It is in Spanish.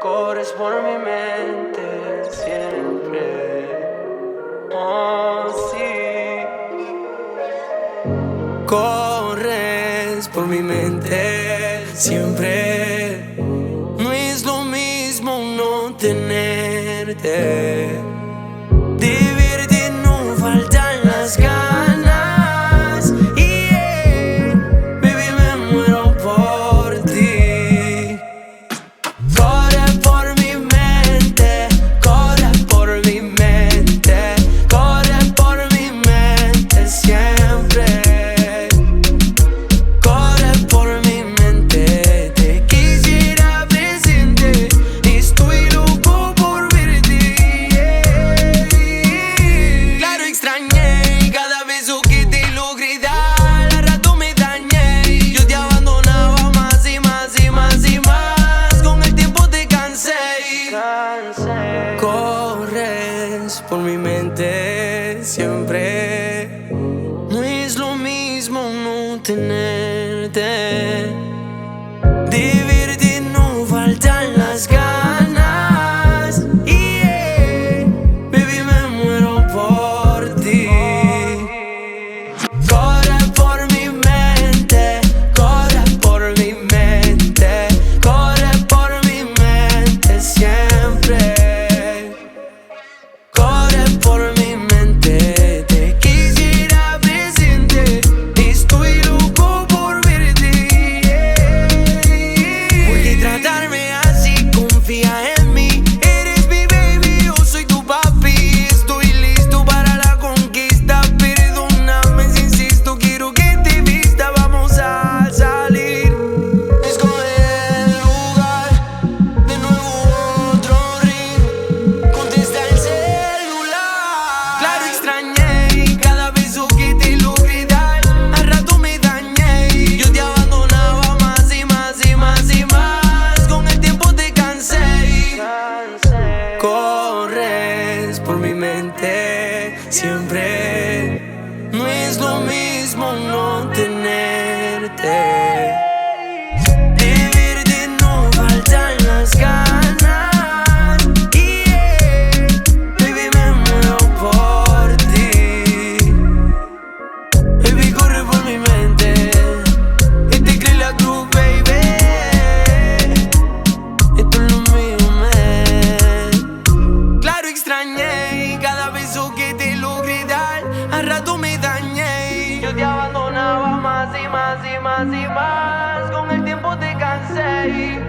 corres por mi mente siempre. Oh, sí. Corres por mi mente siempre. No es lo mismo no tenerte. De verte no faltan las ganas. Yeah, baby, me muero por ti. Corre por mi mente, corre por mi mente, corre por mi mente siempre. Corre por mi mente, te quisiera presente. Estoy loco por verte. Claro, extrañé cada beso que te logré dar. Al rato me dañé, yo te abandonaba más y más y más y más. Con el tiempo te cansé. Corres por mi mente siempre. No es lo mismo no tenerte. De verte no faltan las ganas. Yeah, baby, me muero por ti. Corre por mi mente, corre por mi mente, corre por mi mente siempre. Corre por mi mente, te quisiera presente. Estoy loco por verte. ¿Por qué tratarme así? Confía en mí. Eres mi baby, yo soy tu papi. Estoy listo para la conquista. Perdóname si insisto, quiero que te vista. Vamos a salir. Escoge el lugar, de nuevo otro ring. Contesta el celular. Claro, extrañé cada beso que te logré dar. Al rato me dañé, yo te abandonaba más y más y más y más. Con el tiempo te cansé. Corres por mi mente siempre. No es lo mismo no tenerte. De verte no faltan las ganas. Yeah, baby, me muero por ti. Baby, corre por mi mente. Este cree la cruz, baby. Esto es lo mío, man. Claro, extrañé cada beso que te logré dar. Al rato me dañé, yo te abandonaba más y más y más y más. Con el tiempo te cansé.